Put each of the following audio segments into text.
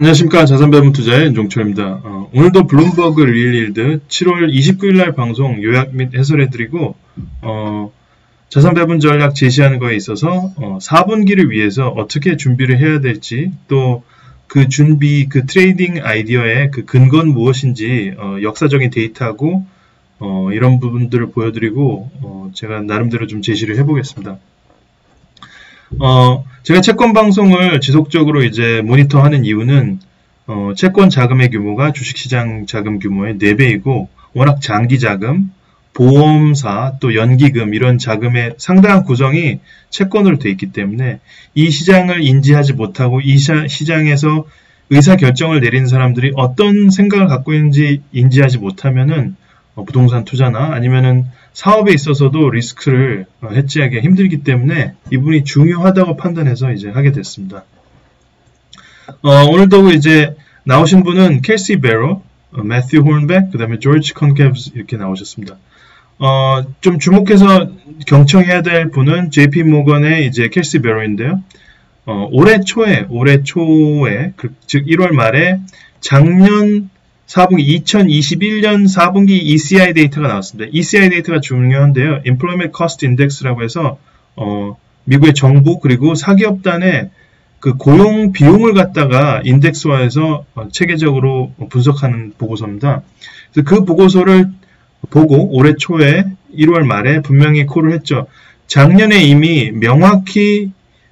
안녕하십니까. 자산배분 투자의 윤종철입니다. 오늘도 블룸버그 리일드 7월 29일 날 방송 요약 및 해설해드리고 자산배분 전략 제시하는 거에 있어서 4분기를 위해서 어떻게 준비를 해야 될지, 또 그 준비, 그 트레이딩 아이디어의 그 근거는 무엇인지 역사적인 데이터하고 이런 부분들을 보여드리고 제가 나름대로 좀 제시를 해보겠습니다. 제가 채권 방송을 지속적으로 이제 모니터하는 이유는 채권 자금의 규모가 주식시장 자금 규모의 4배이고 워낙 장기 자금, 보험사, 또 연기금 이런 자금의 상당한 구성이 채권으로 되어 있기 때문에 이 시장을 인지하지 못하고 이 시장에서 의사결정을 내리는 사람들이 어떤 생각을 갖고 있는지 인지하지 못하면은 부동산 투자나 아니면은 사업에 있어서도 리스크를 해지하기가 힘들기 때문에 이분이 중요하다고 판단해서 이제 하게 됐습니다. 오늘도 이제 나오신 분은 켈시 베로, 매튜 홀백, 그 다음에 조지 컨캡스 이렇게 나오셨습니다. 좀 주목해서 경청해야 될 분은 JP 모건의 이제 켈시 베로인데요. 올해 초에, 즉 1월 말에 작년 4분기 2021년 4분기 ECI 데이터가 나왔습니다. ECI 데이터가 중요한데요. Employment Cost Index라고 해서 미국의 정부 그리고 사기업단의 그 고용 비용을 갖다가 인덱스화해서 체계적으로 분석하는 보고서입니다. 그래서 그 보고서를 보고 올해 초에 1월 말에 분명히 콜을 했죠. 작년에 이미 명확히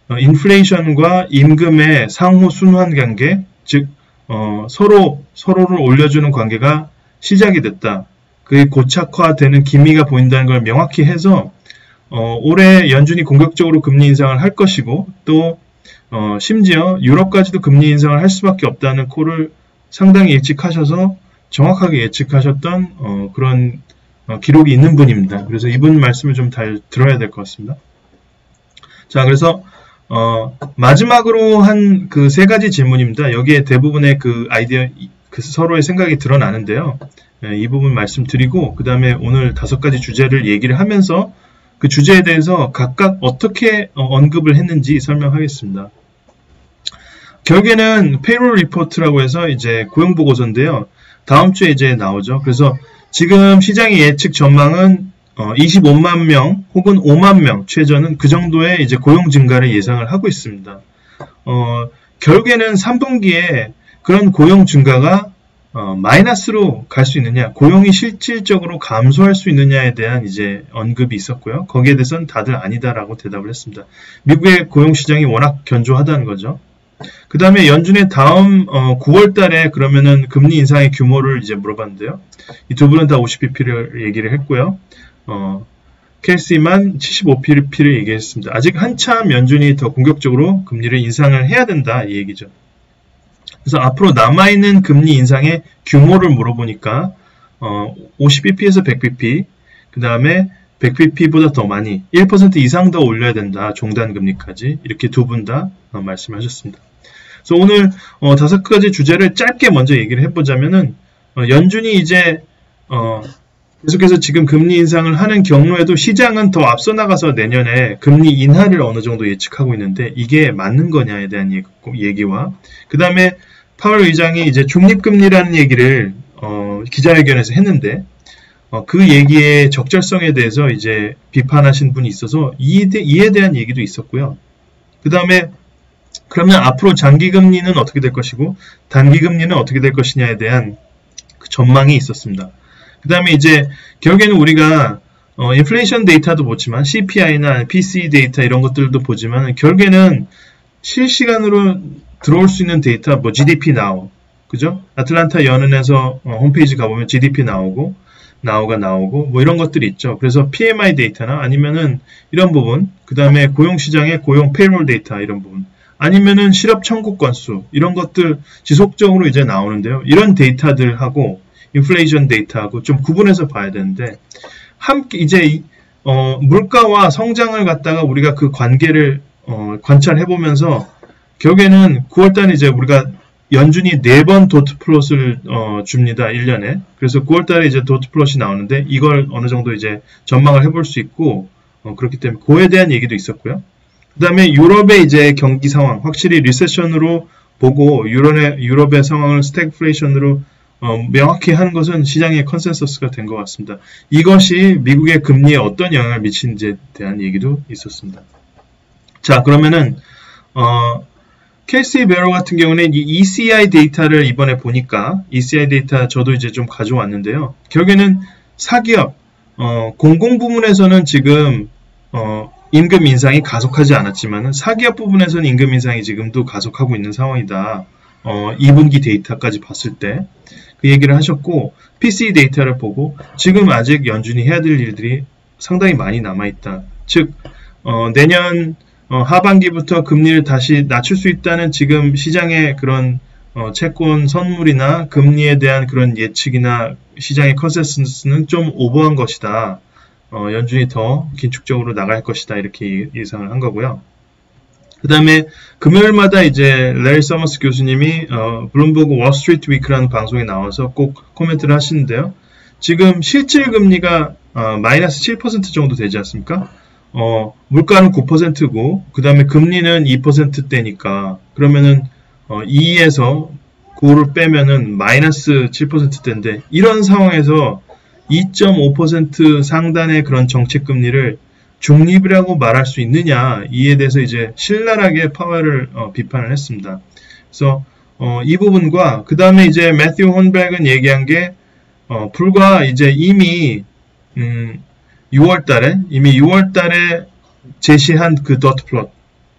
인플레이션과 임금의 상호 순환 관계, 즉 서로를 올려주는 관계가 시작이 됐다. 그게 고착화되는 기미가 보인다는 걸 명확히 해서 올해 연준이 공격적으로 금리 인상을 할 것이고 또 심지어 유럽까지도 금리 인상을 할 수밖에 없다는 콜을 상당히 예측하셔서 정확하게 예측하셨던 그런 기록이 있는 분입니다. 그래서 이분 말씀을 좀 잘 들어야 될 것 같습니다. 자, 그래서 마지막으로 한 그 3가지 질문입니다. 여기에 대부분의 그 아이디어, 그 서로의 생각이 드러나는데요. 이 부분 말씀드리고, 그 다음에 오늘 5가지 주제를 얘기를 하면서 그 주제에 대해서 각각 어떻게 언급을 했는지 설명하겠습니다. 결국에는 페이롤 리포트라고 해서 이제 고용보고서인데요. 다음 주에 이제 나오죠. 그래서 지금 시장의 예측 전망은 25만 명 혹은 5만 명 최저는 그 정도의 이제 고용 증가를 예상을 하고 있습니다. 결국에는 3분기에 그런 고용 증가가 마이너스로 갈 수 있느냐, 고용이 실질적으로 감소할 수 있느냐에 대한 이제 언급이 있었고요. 거기에 대해서는 다들 아니다라고 대답을 했습니다. 미국의 고용 시장이 워낙 견조하다는 거죠. 그 다음에 연준의 다음 9월 달에 그러면은 금리 인상의 규모를 이제 물어봤는데요. 이 두 분은 다 50bp를 얘기를 했고요. 켈시만 75bp를 얘기했습니다. 아직 한참 연준이 더 공격적으로 금리를 인상을 해야 된다 이 얘기죠. 그래서 앞으로 남아있는 금리 인상의 규모를 물어보니까 50bp에서 100bp, 그 다음에 100bp보다 더 많이 1% 이상 더 올려야 된다. 종단 금리까지 이렇게 두 분 다 말씀하셨습니다. 그래서 오늘 5가지 주제를 짧게 먼저 얘기를 해보자면은 연준이 이제 계속해서 지금 금리 인상을 하는 경로에도 시장은 더 앞서 나가서 내년에 금리 인하를 어느 정도 예측하고 있는데 이게 맞는 거냐에 대한 얘기와 그 다음에 파월 의장이 이제 중립금리라는 얘기를 기자회견에서 했는데 그 얘기의 적절성에 대해서 이제 비판하신 분이 있어서 이에 대한 얘기도 있었고요. 그 다음에 그러면 앞으로 장기금리는 어떻게 될 것이고 단기금리는 어떻게 될 것이냐에 대한 그 전망이 있었습니다. 그 다음에 이제 결국에는 우리가 인플레이션 데이터도 보지만 CPI나 PCE 데이터 이런 것들도 보지만 결국에는 실시간으로 들어올 수 있는 데이터 뭐 GDP Now, 그죠? 아틀란타 연은에서 홈페이지 가보면 GDP 나오고 뭐 이런 것들이 있죠. 그래서 PMI 데이터나 아니면은 이런 부분, 그 다음에 고용시장의 고용 페이롤 데이터 이런 부분, 아니면은 실업 청구 건수 이런 것들 지속적으로 이제 나오는데요. 이런 데이터들하고 인플레이션 데이터하고 좀 구분해서 봐야 되는데 함께 이제 물가와 성장을 갖다가 우리가 그 관계를 관찰해 보면서 결국에는 9월달에 이제 우리가 연준이 4번 도트 플롯을 줍니다. 1년에. 그래서 9월달에 이제 도트 플롯이 나오는데 이걸 어느 정도 이제 전망을 해볼 수 있고 그렇기 때문에 그에 대한 얘기도 있었고요. 그 다음에 유럽의 이제 경기 상황, 확실히 리세션으로 보고 유럽의 상황을 스태그플레이션으로 명확히 하는 것은 시장의 컨센서스가 된 것 같습니다. 이것이 미국의 금리에 어떤 영향을 미치는지에 대한 얘기도 있었습니다. 자, 그러면은 케이시 베로 같은 경우는 이 ECI 데이터를 이번에 보니까 ECI 데이터 저도 이제 좀 가져왔는데요. 결국에는 사기업, 공공 부문에서는 지금 임금 인상이 가속하지 않았지만 사기업 부분에서는 임금 인상이 지금도 가속하고 있는 상황이다. 2분기 데이터까지 봤을 때 그 얘기를 하셨고 PCE 데이터를 보고 지금 아직 연준이 해야 될 일들이 상당히 많이 남아있다. 즉 내년 하반기부터 금리를 다시 낮출 수 있다는 지금 시장의 그런 채권 선물이나 금리에 대한 그런 예측이나 시장의 컨센서스는 좀 오버한 것이다. 연준이 더 긴축적으로 나갈 것이다. 이렇게 예상을 한 거고요. 그 다음에 금요일마다 이제 레리 서머스 교수님이 블룸버그 월스트리트 위크라는 방송에 나와서 꼭 코멘트를 하시는데요. 지금 실질 금리가 마이너스 7% 정도 되지 않습니까? 물가는 9%고 그 다음에 금리는 2%대니까 그러면은 2에서 9를 빼면은 마이너스 7%대인데 이런 상황에서 2.5% 상단의 그런 정책 금리를 중립이라고 말할 수 있느냐 이에 대해서 이제 신랄하게 파웰을 비판을 했습니다. 그래서 이 부분과 그 다음에 이제 매튜 혼백은 얘기한 게 불과 이제 이미 6월달에 제시한 그 dot plot,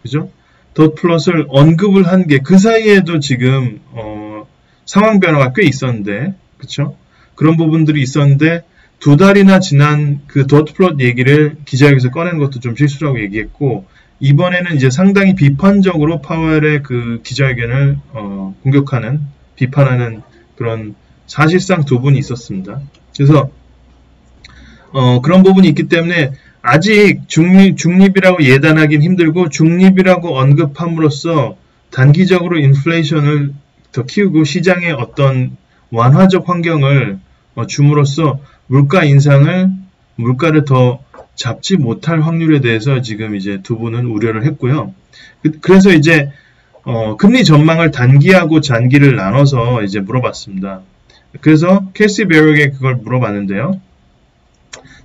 그죠? dot plot을 언급을 한 게 그 사이에도 지금 상황 변화가 꽤 있었는데, 그렇죠? 그런 부분들이 있었는데 2달이나 지난 그 dot plot 얘기를 기자회견에서 꺼내는 것도 좀 실수라고 얘기했고 이번에는 이제 상당히 비판적으로 파웰의 그 기자회견을 공격하는 비판하는 그런 사실상 두 분이 있었습니다. 그래서 그런 부분이 있기 때문에 아직 중립이라고 예단하기는 힘들고 중립이라고 언급함으로써 단기적으로 인플레이션을 더 키우고 시장의 어떤 완화적 환경을 줌으로써 물가를 더 잡지 못할 확률에 대해서 지금 이제 두 분은 우려를 했고요. 그래서 이제 금리 전망을 단기하고 장기를 나눠서 이제 물어봤습니다. 그래서 캐시 베럭에 그걸 물어봤는데요.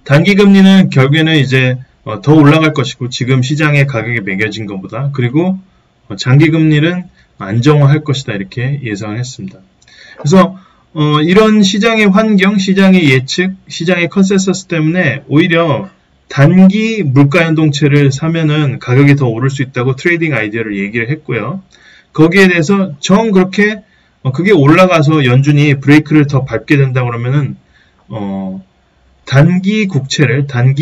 단기 금리는 결국에는 이제 더 올라갈 것이고 지금 시장의 가격에 매겨진 것보다 그리고 장기 금리는 안정화할 것이다 이렇게 예상을 했습니다. 그래서 이런 시장의 환경, 시장의 예측, 시장의 컨센서스 때문에 오히려 단기 물가 연동체를 사면은 가격이 더 오를 수 있다고 트레이딩 아이디어를 얘기를 했고요. 거기에 대해서 그렇게 그게 올라가서 연준이 브레이크를 더 밟게 된다 그러면은 단기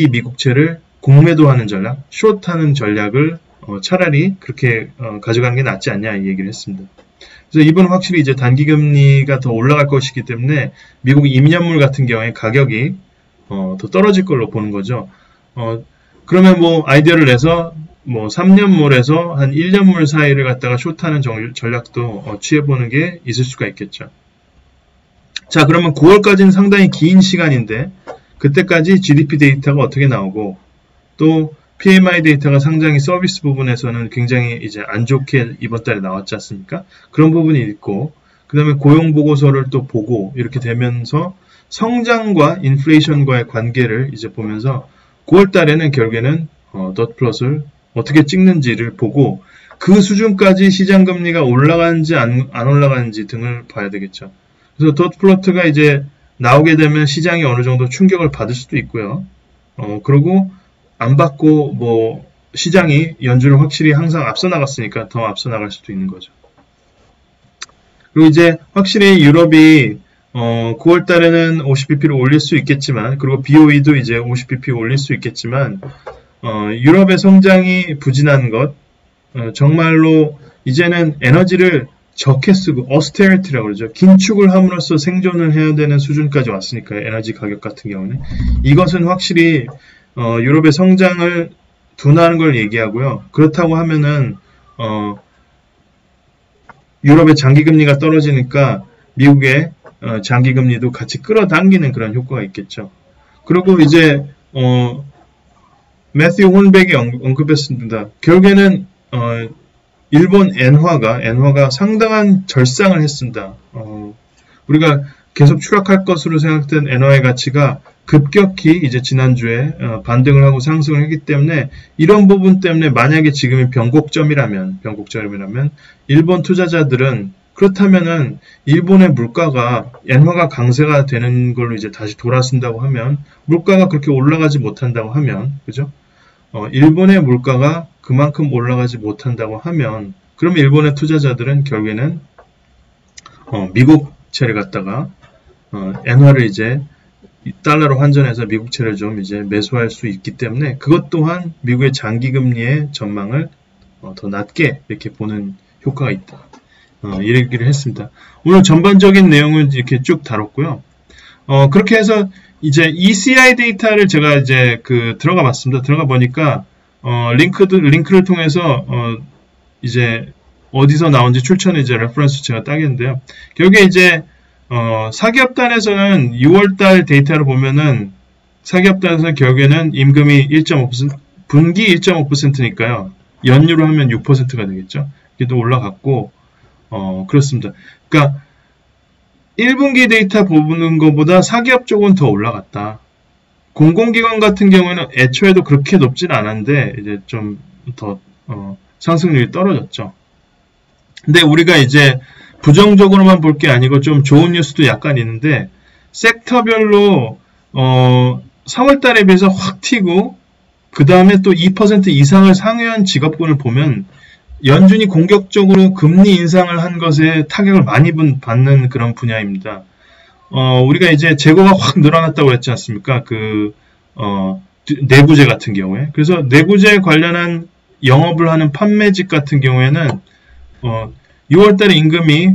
미국채를 공매도하는 전략, 숏하는 전략을 차라리 그렇게 가져가는 게 낫지 않냐 이 얘기를 했습니다. 그래서 이번은 확실히 이제 단기 금리가 더 올라갈 것이기 때문에 미국 이민연물 같은 경우에 가격이 더 떨어질 걸로 보는 거죠. 그러면 뭐 아이디어를 내서 뭐 3년물에서 한 1년물 사이를 갖다가 숏하는 전략도 취해보는 게 있을 수가 있겠죠. 자, 그러면 9월까지는 상당히 긴 시간인데 그때까지 GDP 데이터가 어떻게 나오고 또 PMI 데이터가 상당히 서비스 부분에서는 굉장히 이제 안 좋게 이번 달에 나왔지 않습니까? 그런 부분이 있고 그 다음에 고용 보고서를 또 보고 이렇게 되면서 성장과 인플레이션과의 관계를 이제 보면서 9월 달에는 결국에는 dot plot을 어떻게 찍는지를 보고 그 수준까지 시장 금리가 올라가는지 안 올라가는지 등을 봐야 되겠죠. 그래서 dot plot가 이제 나오게 되면 시장이 어느 정도 충격을 받을 수도 있고요. 그리고 안 받고 뭐 시장이 연준을 확실히 항상 앞서 나갔으니까 더 앞서 나갈 수도 있는 거죠. 그리고 이제 확실히 유럽이 9월 달에는 50bp를 올릴 수 있겠지만 그리고 BOE도 이제 50bp 올릴 수 있겠지만 유럽의 성장이 부진한 것 정말로 이제는 에너지를 적게 쓰고 auterity라고 그러죠. 긴축을 함으로써 생존을 해야 되는 수준까지 왔으니까요. 에너지 가격 같은 경우는 이것은 확실히 유럽의 성장을 둔화하는 걸 얘기하고요. 그렇다고 하면은 유럽의 장기금리가 떨어지니까 미국의 장기금리도 같이 끌어당기는 그런 효과가 있겠죠. 그리고 이제 매튜 혼백이 언급했습니다. 결국에는 일본 엔화가 상당한 절상을 했습니다. 우리가 계속 추락할 것으로 생각된 엔화의 가치가 급격히 이제 지난주에 반등을 하고 상승을 했기 때문에 이런 부분 때문에 만약에 지금이 변곡점이라면 일본 투자자들은 그렇다면은 일본의 물가가 엔화가 강세가 되는 걸로 이제 다시 돌아선다고 하면 물가가 그렇게 올라가지 못한다고 하면 그죠? 일본의 물가가 그만큼 올라가지 못한다고 하면 그러면 일본의 투자자들은 결국에는 미국채를 갖다가 엔화를 이제 달러로 환전해서 미국채를 좀 이제 매수할 수 있기 때문에 그것 또한 미국의 장기금리의 전망을 더 낮게 이렇게 보는 효과가 있다. 이 얘기를 했습니다. 오늘 전반적인 내용을 이렇게 쭉 다뤘고요. 그렇게 해서 이제 ECI 데이터를 제가 이제 들어가 봤습니다. 들어가 보니까 링크를 통해서 이제 어디서 나온지 출처는 이제 레퍼런스 제가 따겠는데요. 결국에 이제 사기업단에서는 6월달 데이터를 보면은 사기업단에서는 결국에는 임금이 1.5%, 분기 1.5%니까요. 연율로 하면 6%가 되겠죠. 이게 또 올라갔고, 그렇습니다. 그러니까 1분기 데이터 보는 것보다 사기업 쪽은 더 올라갔다. 공공기관 같은 경우에는 애초에도 그렇게 높진 않았는데 이제 좀 더 상승률이 떨어졌죠. 근데 우리가 이제 부정적으로만 볼 게 아니고 좀 좋은 뉴스도 약간 있는데 섹터별로 3월달에 비해서 확 튀고 그 다음에 또 2% 이상을 상회한 직업군을 보면 연준이 공격적으로 금리 인상을 한 것에 타격을 많이 받는 그런 분야입니다. 우리가 이제 재고가 확 늘어났다고 했지 않습니까? 내구재 같은 경우에. 그래서 내구재 관련한 영업을 하는 판매직 같은 경우에는 6월달에 임금이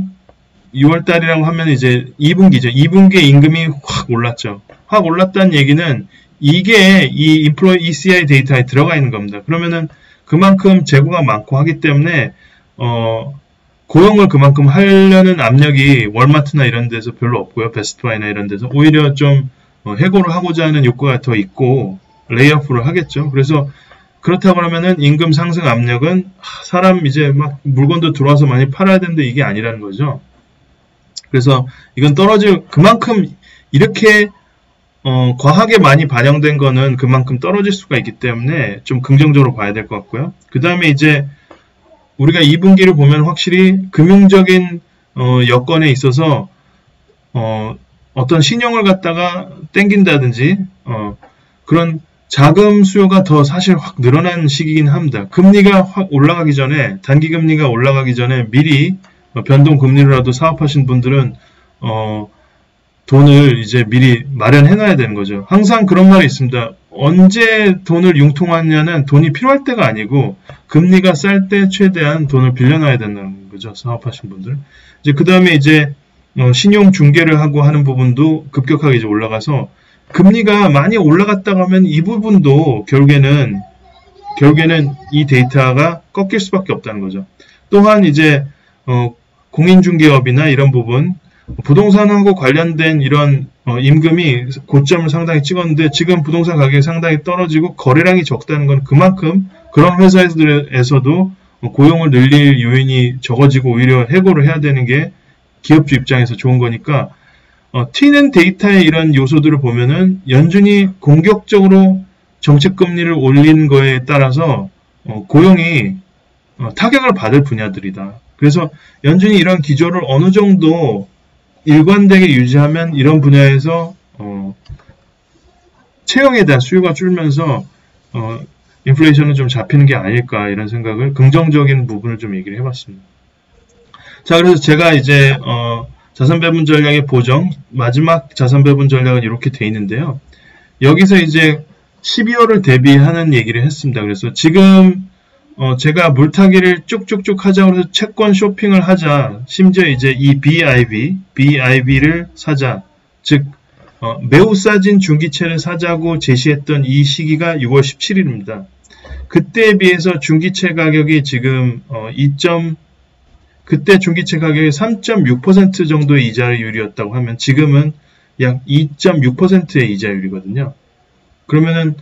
6월달이라고 하면 이제 2분기죠. 2분기에 임금이 확 올랐죠. 확 올랐다는 얘기는 이게 이 인플로이 ECI 데이터에 들어가 있는 겁니다. 그러면은 그만큼 재고가 많고 하기 때문에 고용을 그만큼 하려는 압력이 월마트나 이런 데서 별로 없고요. 베스트바이나 이런 데서 오히려 좀 해고를 하고자 하는 욕구가 더 있고 레이오프를 하겠죠. 그래서 그렇다고 하면은 임금 상승 압력은 사람 이제 막 물건도 들어와서 많이 팔아야 되는데 이게 아니라는 거죠. 그래서 이건 그만큼 이렇게 과하게 많이 반영된 거는 그만큼 떨어질 수가 있기 때문에 좀 긍정적으로 봐야 될 것 같고요. 그 다음에 이제 우리가 2분기를 보면 확실히 금융적인 여건에 있어서 어떤 신용을 갖다가 땡긴다든지 그런 자금 수요가 더 사실 확 늘어난 시기긴 합니다. 금리가 확 올라가기 전에 단기금리가 올라가기 전에 미리 변동금리로라도 사업하신 분들은 돈을 이제 미리 마련해 놔야 되는 거죠. 항상 그런 말이 있습니다. 언제 돈을 융통하냐는 돈이 필요할 때가 아니고 금리가 쌀 때 최대한 돈을 빌려놔야 된다는 거죠. 사업하신 분들. 이제 그 다음에 이제 신용 중개를 하고 하는 부분도 급격하게 이제 올라가서 금리가 많이 올라갔다고 하면 이 부분도 결국에는 이 데이터가 꺾일 수밖에 없다는 거죠. 또한 이제 공인중개업이나 이런 부분 부동산하고 관련된 이런 임금이 고점을 상당히 찍었는데 지금 부동산 가격이 상당히 떨어지고 거래량이 적다는 건 그만큼 그런 회사에서도 고용을 늘릴 요인이 적어지고 오히려 해고를 해야 되는 게 기업주 입장에서 좋은 거니까 튀는 데이터의 이런 요소들을 보면은 연준이 공격적으로 정책금리를 올린 거에 따라서 고용이 타격을 받을 분야들이다. 그래서 연준이 이런 기조를 어느 정도 일관되게 유지하면 이런 분야에서 채용에 대한 수요가 줄면서 인플레이션은 좀 잡히는 게 아닐까 이런 생각을 긍정적인 부분을 좀 얘기를 해봤습니다. 자, 그래서 제가 이제 자산배분 전략의 보정 마지막 자산배분 전략은 이렇게 돼 있는데요. 여기서 이제 12월을 대비하는 얘기를 했습니다. 그래서 지금 제가 물타기를 쭉쭉쭉 하자고 해서 채권 쇼핑을 하자. 심지어 이제 이 BIV를 사자. 즉 매우 싸진 중기채를 사자고 제시했던 이 시기가 6월 17일입니다. 그때에 비해서 중기채 가격이 지금 그때 중기채 가격이 3.6% 정도의 이자율이었다고 하면 지금은 약 2.6%의 이자율이거든요. 그러면은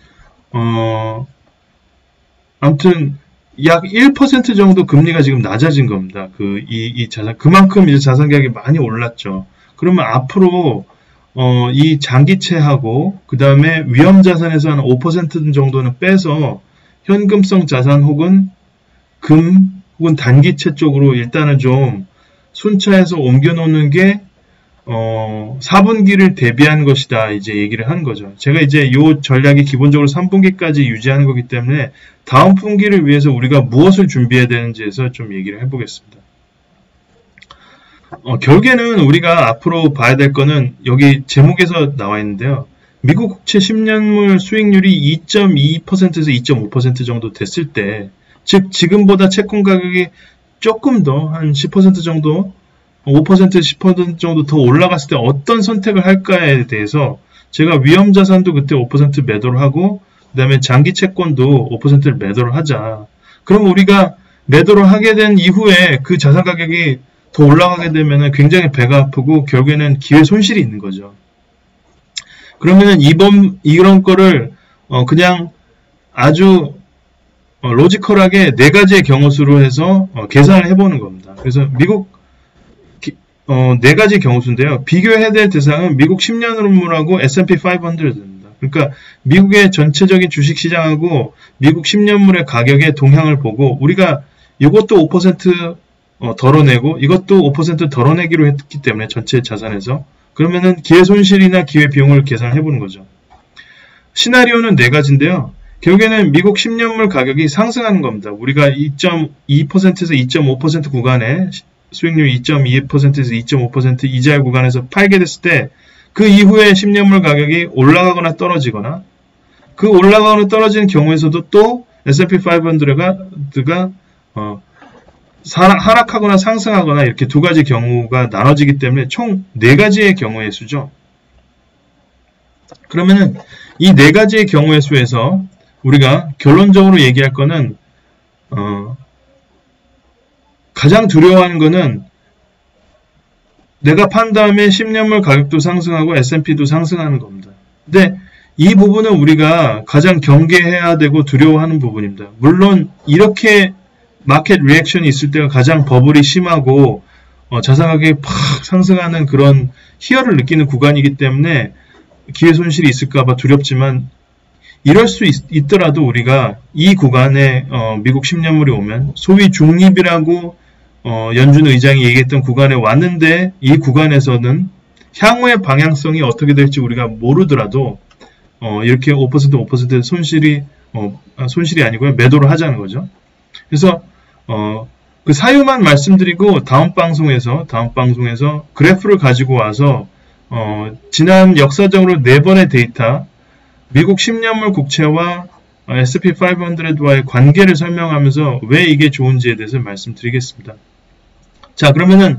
아무튼 약 1% 정도 금리가 지금 낮아진 겁니다. 이 자산, 그만큼 이제 자산 가격이 많이 올랐죠. 그러면 앞으로, 이 장기채하고, 그 다음에 위험 자산에서 한 5% 정도는 빼서 현금성 자산 혹은 혹은 단기채 쪽으로 일단은 좀 순차해서 옮겨 놓는 게 4분기를 대비한 것이다 이제 얘기를 한 거죠. 제가 이제 이 전략이 기본적으로 3분기까지 유지하는 거기 때문에 다음 분기를 위해서 우리가 무엇을 준비해야 되는지에서 좀 얘기를 해보겠습니다. 결국에는 우리가 앞으로 봐야 될 거는 여기 제목에서 나와 있는데요. 미국 국채 10년물 수익률이 2.2%에서 2.5% 정도 됐을 때, 즉 지금보다 채권 가격이 조금 더 한 10% 정도 5% 10% 정도 더 올라갔을 때 어떤 선택을 할까에 대해서 제가 위험 자산도 그때 5% 매도를 하고 그 다음에 장기 채권도 5%를 매도를 하자. 그럼 우리가 매도를 하게 된 이후에 그 자산 가격이 더 올라가게 되면 굉장히 배가 아프고 결국에는 기회 손실이 있는 거죠. 그러면은 이런 거를 그냥 아주 로지컬하게 4가지의 경우 수로 해서 계산을 해보는 겁니다. 그래서 미국 4가지 경우 수인데요. 비교해야 될 대상은 미국 10년물하고 S&P 500입니다. 그러니까 미국의 전체적인 주식시장하고 미국 10년물의 가격의 동향을 보고 우리가 이것도 5% 덜어내고 이것도 5% 덜어내기로 했기 때문에 전체 자산에서 그러면은 기회 손실이나 기회 비용을 계산해 보는 거죠. 시나리오는 4가지인데요. 결국에는 미국 10년물 가격이 상승하는 겁니다. 우리가 2.2%에서 2.5% 구간에 수익률 2.2%에서 2.5% 이자율 구간에서 팔게 됐을 때 그 이후에 10년물 가격이 올라가거나 떨어지거나 그 올라가거나 떨어지는 경우에서도 또 S&P 500가 하락하거나 상승하거나 이렇게 2가지 경우가 나눠지기 때문에 총 4가지의 경우의 수죠. 그러면은 이 4가지의 경우의 수에서 우리가 결론적으로 얘기할 거는 가장 두려워하는 거는 내가 판 다음에 10년물 가격도 상승하고 S&P도 상승하는 겁니다. 근데 이 부분은 우리가 가장 경계해야 되고 두려워하는 부분입니다. 물론 이렇게 마켓 리액션이 있을 때가 가장 버블이 심하고 자산 가격이 팍 상승하는 그런 희열을 느끼는 구간이기 때문에 기회 손실이 있을까봐 두렵지만 이럴 수 있더라도 우리가 이 구간에 미국 10년물이 오면 소위 중립이라고 연준 의장이 얘기했던 구간에 왔는데 이 구간에서는 향후의 방향성이 어떻게 될지 우리가 모르더라도 이렇게 5% 손실이 아니고요. 매도를 하자는 거죠. 그래서 그 사유만 말씀드리고 다음 방송에서 그래프를 가지고 와서 지난 역사적으로 4번의 데이터 미국 10년물 국채와 S&P 500와의 관계를 설명하면서 왜 이게 좋은지에 대해서 말씀드리겠습니다. 자, 그러면은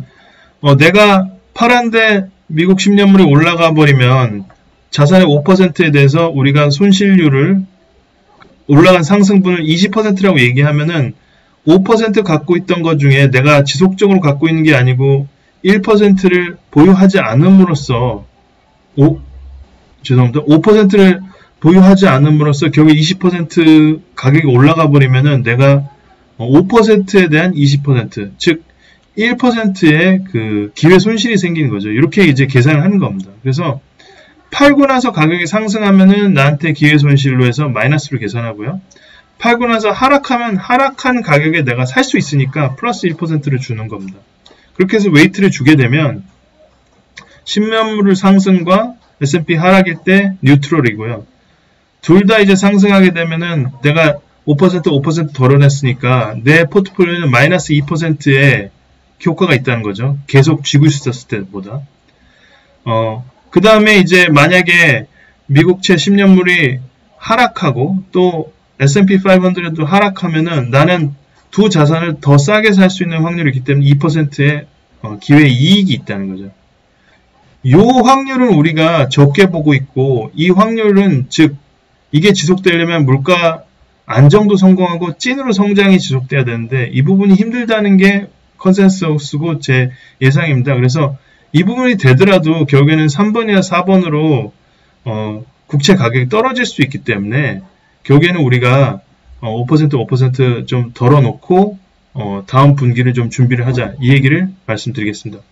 내가 팔았는데 미국 10년물이 올라가 버리면 자산의 5%에 대해서 우리가 손실률을 올라간 상승분을 20%라고 얘기하면은 5% 갖고 있던 것 중에 내가 지속적으로 갖고 있는 게 아니고 1%를 보유하지 않음으로써 5%를 보유하지 않음으로써 결국 20% 가격이 올라가 버리면은 내가 5%에 대한 20%, 즉 1%의 그 기회 손실이 생기는 거죠. 이렇게 이제 계산을 하는 겁니다. 그래서 팔고 나서 가격이 상승하면은 나한테 기회 손실로 해서 마이너스로 계산하고요. 팔고 나서 하락하면 하락한 가격에 내가 살 수 있으니까 플러스 1%를 주는 겁니다. 그렇게 해서 웨이트를 주게 되면 10년물 상승과 S&P 하락일 때 뉴트럴이고요. 둘 다 이제 상승하게 되면은 내가 5% 덜어냈으니까 내 포트폴리오는 마이너스 2%의 효과가 있다는 거죠. 계속 쥐고 있었을 때보다. 그 다음에 이제 만약에 미국채 10년물이 하락하고 또 S&P 500도 하락하면은 나는 두 자산을 더 싸게 살 수 있는 확률이 있기 때문에 2%의 기회 이익이 있다는 거죠. 이 확률은 우리가 적게 보고 있고 이 확률은 즉 이게 지속되려면 물가 안정도 성공하고 찐으로 성장이 지속돼야 되는데 이 부분이 힘들다는 게 컨센서스고 제 예상입니다. 그래서 이 부분이 되더라도 결국에는 3번이나 4번으로 국채 가격이 떨어질 수 있기 때문에 결국에는 우리가 5% 좀 덜어놓고 다음 분기를 좀 준비를 하자, 이 얘기를 말씀드리겠습니다.